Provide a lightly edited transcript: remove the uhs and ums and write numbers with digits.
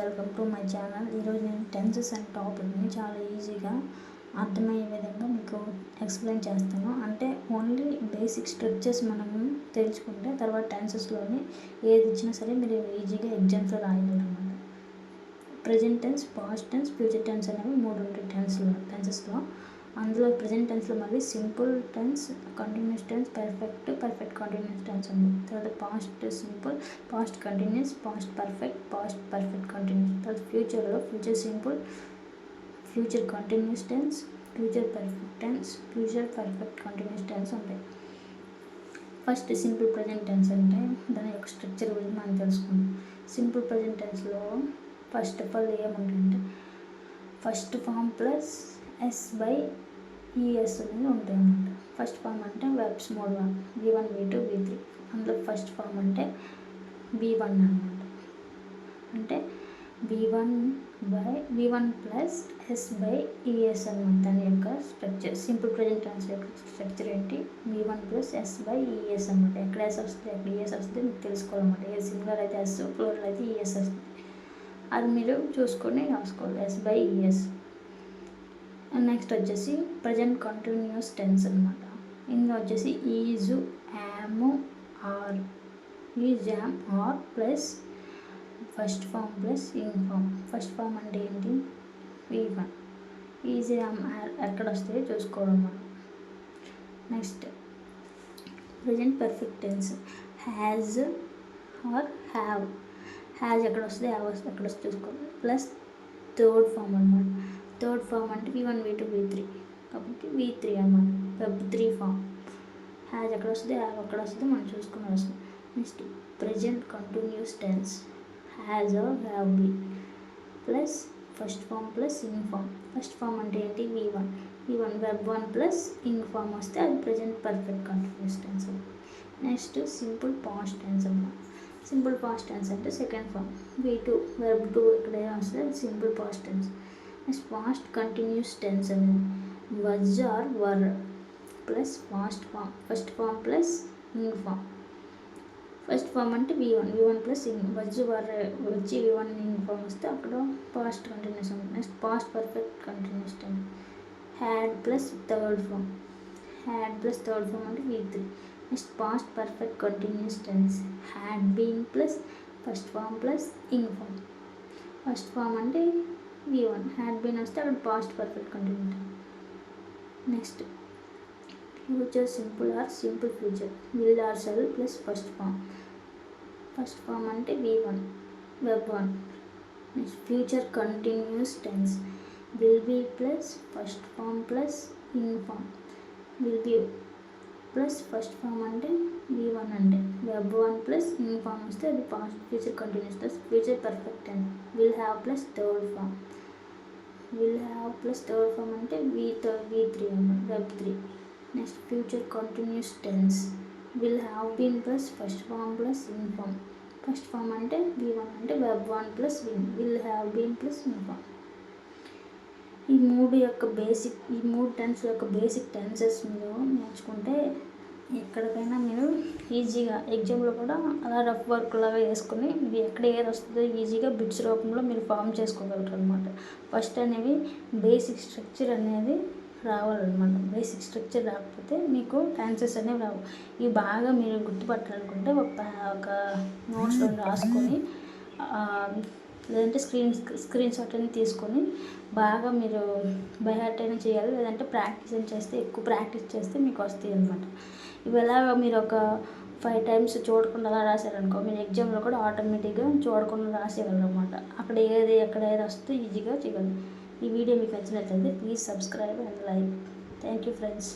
Welcome to my channel. ఈరోజు నేను tenses and టాపిక్ని చాలా ఈజీగా అర్థమయ్యే విధంగా మీకు ఎక్స్ప్లెయిన్ చేస్తాను. అంటే ఓన్లీ బేసిక్ స్ట్రక్చర్స్ మనము తెలుసుకుంటే తర్వాత టెన్సెస్లోని ఏది ఇచ్చినా సరే మీరు ఈజీగా ఎగ్జామ్స్లో రాయగలరు అన్నమాట. Present tense, past tense, future tense అనేవి 3 ఉంటాయి టెన్సెస్లో. అందులో ప్రజెంట్ టెన్స్లో మళ్ళీ simple tense, continuous tense, perfect continuous tense ఉంది. తర్వాత past simple, past continuous, past perfect continuous. తర్వాత future simple, future continuous tense, future perfect tense, future perfect continuous tense ఉంటాయి. ఫస్ట్ సింపుల్ ప్రజెంట్ టెన్స్ అంటే దాని యొక్క structure గురించి మనం తెలుసుకుందాం. సింపుల్ ప్రజెంట్ టెన్స్లో ఫస్ట్ ఆఫ్ ఆల్ ఏముంటాయంటే ఫస్ట్ ఫామ్ ప్లస్ S/ES అనేది ఉంటాయి అన్నమాట. ఫస్ట్ ఫామ్ అంటే వెర్బ్స్ 3 V1, V2, V3. అందులో ఫస్ట్ ఫామ్ అంటే V1 అన్నమాట. అంటే V1 ప్లస్ S/ES అన్నమాట. దాని యొక్క స్ట్రక్చర్ సింపుల్ ప్రజెంట్ టెన్స్ యొక్క స్ట్రక్చర్ ఏంటి? V1 ప్లస్ S/ES అన్నమాట. ఎక్కడ S వస్తుంది, ఎక్కడ ES వస్తుంది మీకు తెలుసుకోవాలన్నమాట. ఏ సింగులర్ అయితే S, ప్లూరల్ అయితే ES వస్తుంది. అది మీరు చూసుకొని రాసుకోవాలి, S/ES. నెక్స్ట్ వచ్చేసి ప్రజెంట్ కంటిన్యూస్ టెన్స్ అనమాట. ఇందులో వచ్చేసి is, am, are plus first form plus ing form. First form అంటే ఏంటి? V1. ఈజ్, యామ్, ఆర్ ఎక్కడ వస్తాయో చూసుకోవడం మనం. Next present perfect tense has or have. Has ఎక్కడ వస్తుంది, హ్యావ్ వస్తుంది ఎక్కడ వస్తుంది చూసుకోవాలి. ప్లస్ థర్డ్ ఫామ్ అనమాట. థర్డ్ ఫామ్ అంటే V1, V2, V3 కాబట్టి V3 అన్నమాట. Verb 3 form. హ్యాజ్ ఎక్కడ వస్తుంది, హ్యావ్ ఎక్కడ వస్తుంది మనం చూసుకుని వస్తుంది. Next present continuous tense has or have been plus first form plus ing form. First form అంటే ఏంటి? V1 verb 1 plus ing form వస్తే అది present perfect continuous tense. Next simple past tense అన్నమాట. సింపుల్ పాస్ట్ టెన్స్ అంటే second form V2 verb 2 ఇక్కడ వస్తుంది అది simple past tense. Next past continuous tense అనేది was or were plus first form plus ing form. First form అంటే V1 plus in, was were వచ్చి V1 in form వస్తే అక్కడ past continuous ఉంటుంది. Next past perfect continuous tense had plus third form అంటే V3. Next past perfect continuous tense had been plus first form plus ing form. First form అంటే V1, had been వస్తే అక్కడ past perfect continuous. Next future simple or simple future will or shall plus first form అంటే V1 verb 1. Next future continuous tense will be plus first form plus ing form. Will be plus first form అంటే V1 అంటే verb 1 plus ing form వస్తే అది past future continuous plus future perfect tense. Will have plus third form అంటే V3 అన్నమాట verb 3. Next future continuous tense will have been plus first form plus ing form. First form అంటే V1 అంటే verb 1 plus will have been plus ing form. ఈ మూడు tense యొక్క basic tenses మీరు నేర్చుకుంటే ఎక్కడికైనా మీరు ఈజీగా ఎగ్జామ్లో కూడా అలా రఫ్ వర్క్ లాగా వేసుకొని మీరు ఎక్కడ ఏది వస్తుందో ఈజీగా బిట్స్ రూపంలో మీరు ఫామ్ చేసుకోగలరు అనమాట. ఫస్ట్ అనేవి బేసిక్ స్ట్రక్చర్ అనేది రావాలన్నమాట. బేసిక్ స్ట్రక్చర్ రాకపోతే మీకు ఆన్సర్స్ అనేవి రావు. ఇవి బాగా మీరు గుర్తుపట్టాలనుకుంటే ఒక నోట్స్లో రాసుకొని లేదంటే స్క్రీన్ షాట్ అని తీసుకొని బాగా మీరు బై హార్ట్ అయినా చేయాలి. లేదంటే ఎక్కువ ప్రాక్టీస్ చేస్తే మీకు వస్తాయి అన్నమాట. ఇవి ఎలాగ మీరు ఒక 5 times చూడకుండా అలా రాశారనుకో మీరు ఎగ్జామ్లో కూడా ఆటోమేటిక్గా చూడకుండా రాసేయగలరు అనమాట. ఎక్కడ ఏది వస్తే ఈజీగా చేయగలరు. ఈ వీడియో మీకు నచ్చినట్లయితే please subscribe and like. Thank you friends.